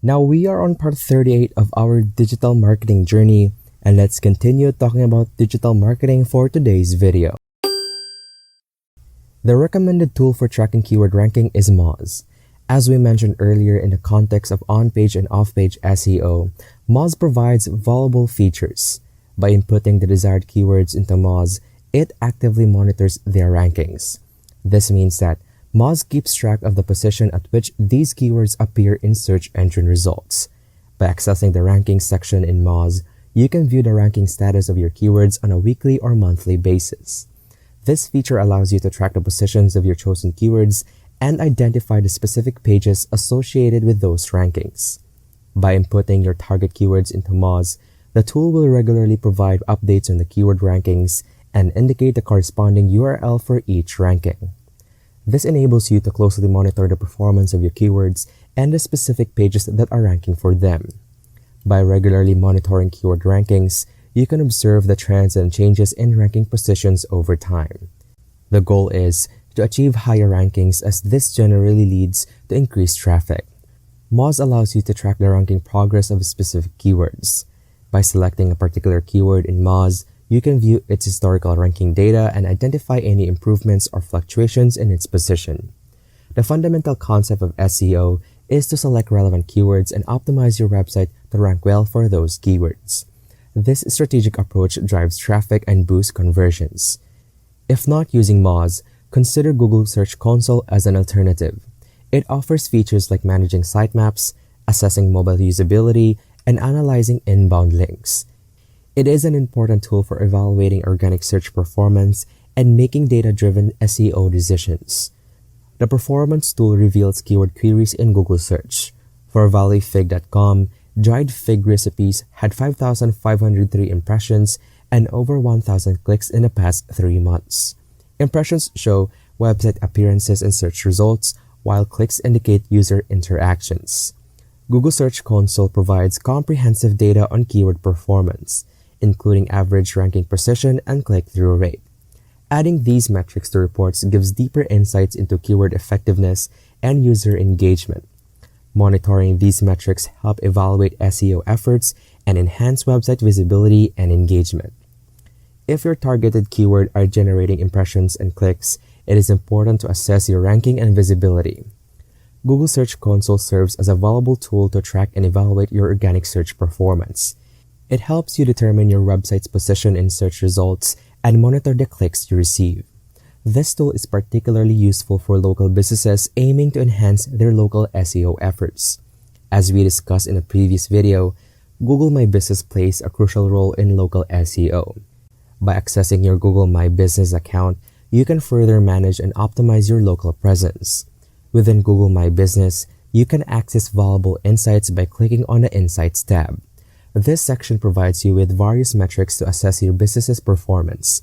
Now we are on part 38 of our digital marketing journey, and let's continue talking about digital marketing for today's video. The recommended tool for tracking keyword ranking is MOZ. As we mentioned earlier in the context of on-page and off-page SEO, MOZ provides valuable features. By inputting the desired keywords into MOZ, it actively monitors their rankings. This means that MOZ keeps track of the position at which these keywords appear in search engine results. By accessing the rankings section in MOZ, you can view the ranking status of your keywords on a weekly or monthly basis. This feature allows you to track the positions of your chosen keywords and identify the specific pages associated with those rankings. By inputting your target keywords into MOZ, the tool will regularly provide updates on the keyword rankings and indicate the corresponding URL for each ranking. This enables you to closely monitor the performance of your keywords and the specific pages that are ranking for them. By regularly monitoring keyword rankings, you can observe the trends and changes in ranking positions over time. The goal is to achieve higher rankings, as this generally leads to increased traffic. MOZ allows you to track the ranking progress of specific keywords. By selecting a particular keyword in MOZ, you can view its historical ranking data and identify any improvements or fluctuations in its position. The fundamental concept of SEO is to select relevant keywords and optimize your website to rank well for those keywords. This strategic approach drives traffic and boosts conversions. If not using MOZ, consider Google Search Console as an alternative. It offers features like managing sitemaps, assessing mobile usability, and analyzing inbound links. It is an important tool for evaluating organic search performance and making data-driven SEO decisions. The performance tool reveals keyword queries in Google Search. For valleyfig.com, dried fig recipes had 5,503 impressions and over 1,000 clicks in the past 3 months. Impressions show website appearances and search results, while clicks indicate user interactions. Google Search Console provides comprehensive data on keyword performance, including average ranking position and click-through rate. Adding these metrics to reports gives deeper insights into keyword effectiveness and user engagement. Monitoring these metrics help evaluate SEO efforts and enhance website visibility and engagement. If your targeted keyword are generating impressions and clicks, it is important to assess your ranking and visibility. Google Search Console serves as a valuable tool to track and evaluate your organic search performance. It helps you determine your website's position in search results and monitor the clicks you receive. This tool is particularly useful for local businesses aiming to enhance their local SEO efforts. As we discussed in a previous video, Google My Business plays a crucial role in local SEO. By accessing your Google My Business account, you can further manage and optimize your local presence. Within Google My Business, you can access valuable insights by clicking on the Insights tab. This section provides you with various metrics to assess your business's performance.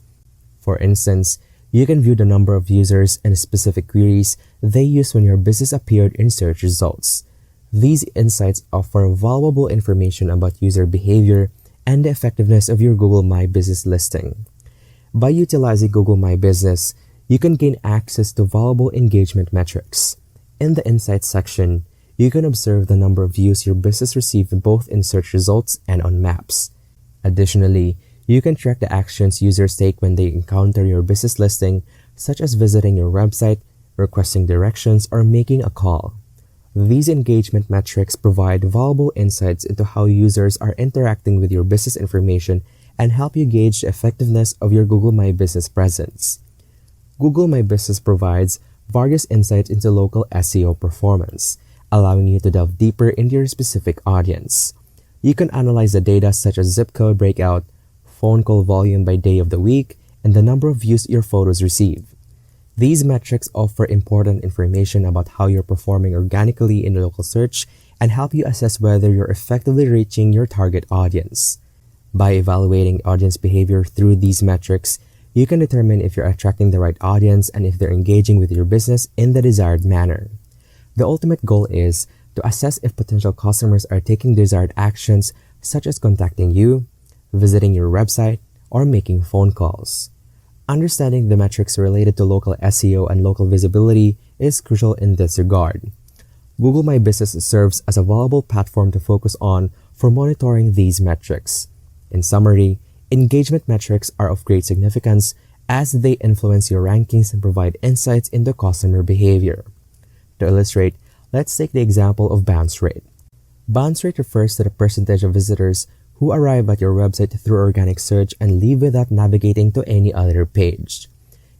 For instance, you can view the number of users and specific queries they used when your business appeared in search results. These insights offer valuable information about user behavior and the effectiveness of your Google My Business listing. By utilizing Google My Business, you can gain access to valuable engagement metrics. In the Insights section, you can observe the number of views your business received both in search results and on maps. Additionally, you can track the actions users take when they encounter your business listing, such as visiting your website, requesting directions, or making a call. These engagement metrics provide valuable insights into how users are interacting with your business information and help you gauge the effectiveness of your Google My Business presence. Google My Business provides various insights into local SEO performance, allowing you to delve deeper into your specific audience. You can analyze the data such as zip code breakout, phone call volume by day of the week, and the number of views your photos receive. These metrics offer important information about how you're performing organically in local search and help you assess whether you're effectively reaching your target audience. By evaluating audience behavior through these metrics, you can determine if you're attracting the right audience and if they're engaging with your business in the desired manner. The ultimate goal is to assess if potential customers are taking desired actions such as contacting you, visiting your website, or making phone calls. Understanding the metrics related to local SEO and local visibility is crucial in this regard. Google My Business serves as a valuable platform to focus on for monitoring these metrics. In summary, engagement metrics are of great significance as they influence your rankings and provide insights into customer behavior. To illustrate, let's take the example of bounce rate. Bounce rate refers to the percentage of visitors who arrive at your website through organic search and leave without navigating to any other page.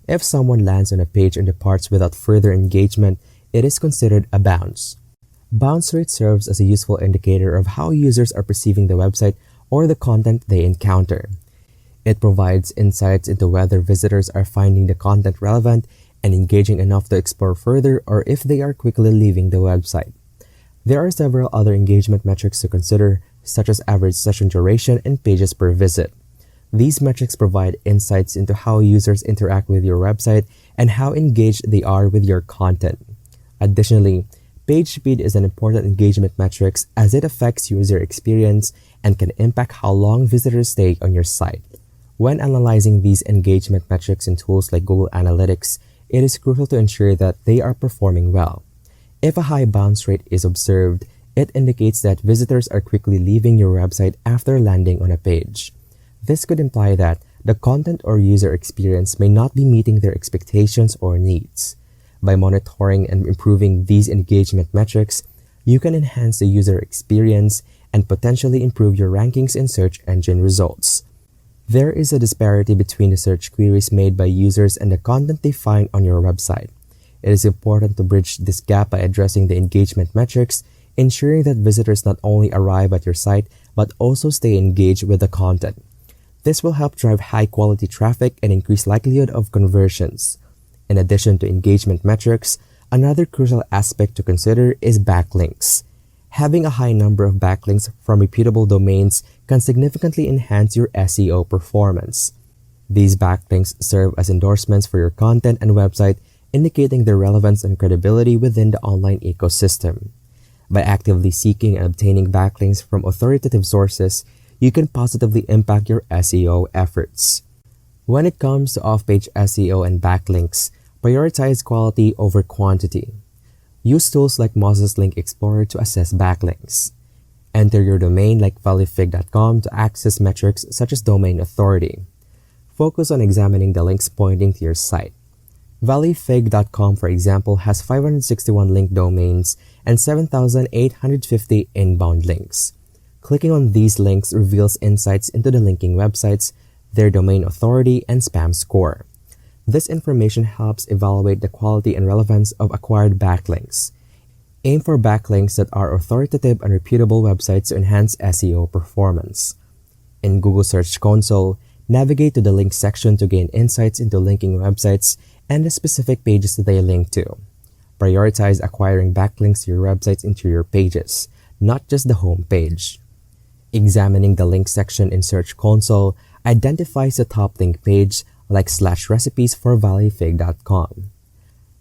If someone lands on a page and departs without further engagement, it is considered a bounce. Bounce rate serves as a useful indicator of how users are perceiving the website or the content they encounter. It provides insights into whether visitors are finding the content relevant and engaging enough to explore further or if they are quickly leaving the website. There are several other engagement metrics to consider, such as average session duration and pages per visit. These metrics provide insights into how users interact with your website and how engaged they are with your content. Additionally, page speed is an important engagement metric as it affects user experience and can impact how long visitors stay on your site. When analyzing these engagement metrics in tools like Google Analytics, it is crucial to ensure that they are performing well. If a high bounce rate is observed, it indicates that visitors are quickly leaving your website after landing on a page. This could imply that the content or user experience may not be meeting their expectations or needs. By monitoring and improving these engagement metrics, you can enhance the user experience and potentially improve your rankings in search engine results. There is a disparity between the search queries made by users and the content they find on your website. It is important to bridge this gap by addressing the engagement metrics, ensuring that visitors not only arrive at your site but also stay engaged with the content. This will help drive high-quality traffic and increase likelihood of conversions. In addition to engagement metrics, another crucial aspect to consider is backlinks. Having a high number of backlinks from reputable domains can significantly enhance your SEO performance. These backlinks serve as endorsements for your content and website, indicating their relevance and credibility within the online ecosystem. By actively seeking and obtaining backlinks from authoritative sources, you can positively impact your SEO efforts. When it comes to off-page SEO and backlinks, prioritize quality over quantity. Use tools like MOZ's Link Explorer to assess backlinks. Enter your domain like valuefig.com to access metrics such as domain authority. Focus on examining the links pointing to your site. valuefig.com, for example, has 561 linked domains and 7,850 inbound links. Clicking on these links reveals insights into the linking websites, their domain authority, and spam score. This information helps evaluate the quality and relevance of acquired backlinks. Aim for backlinks that are authoritative and reputable websites to enhance SEO performance. In Google Search Console, navigate to the links section to gain insights into linking websites and the specific pages that they link to. Prioritize acquiring backlinks to your website's interior pages, not just the home page. Examining the link section in Search Console identifies the top link page like /recipes for valuefig.com.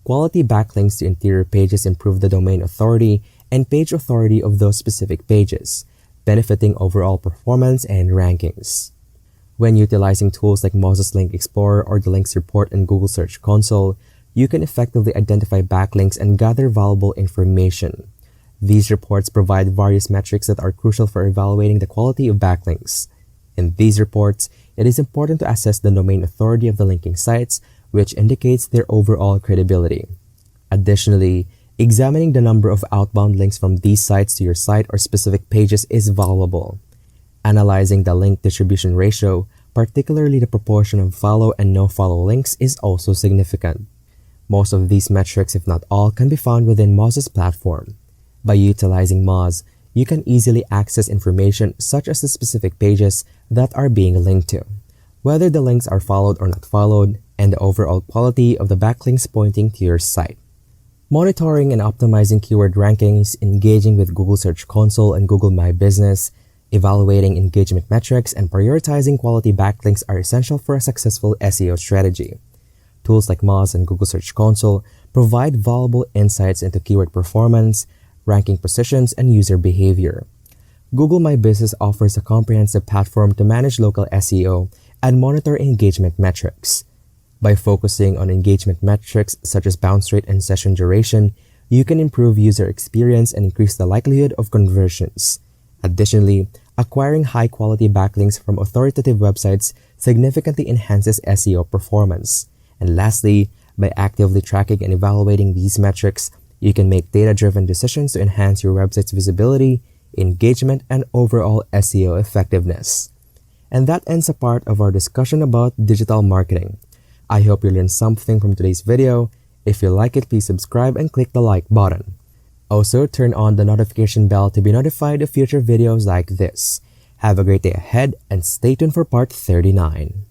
Quality backlinks to interior pages improve the domain authority and page authority of those specific pages, benefiting overall performance and rankings. When utilizing tools like MOZ's Link Explorer or the Links Report in Google Search Console, you can effectively identify backlinks and gather valuable information. These reports provide various metrics that are crucial for evaluating the quality of backlinks. In these reports, it is important to assess the domain authority of the linking sites, which indicates their overall credibility. Additionally, examining the number of outbound links from these sites to your site or specific pages is valuable. Analyzing the link distribution ratio, particularly the proportion of follow and no-follow links, is also significant. Most of these metrics, if not all, can be found within MOZ's platform. By utilizing MOZ, you can easily access information such as the specific pages that are being linked to, whether the links are followed or not followed, and the overall quality of the backlinks pointing to your site. Monitoring and optimizing keyword rankings, engaging with Google Search Console and Google My Business, evaluating engagement metrics, and prioritizing quality backlinks are essential for a successful SEO strategy. Tools like MOZ and Google Search Console provide valuable insights into keyword performance, ranking positions, and user behavior. Google My Business offers a comprehensive platform to manage local SEO and monitor engagement metrics. By focusing on engagement metrics such as bounce rate and session duration, you can improve user experience and increase the likelihood of conversions. Additionally, acquiring high-quality backlinks from authoritative websites significantly enhances SEO performance. And lastly, by actively tracking and evaluating these metrics, you can make data-driven decisions to enhance your website's visibility, engagement, and overall SEO effectiveness. And that ends a part of our discussion about digital marketing. I hope you learned something from today's video. If you like it, please subscribe and click the like button. Also, turn on the notification bell to be notified of future videos like this. Have a great day ahead and stay tuned for part 39.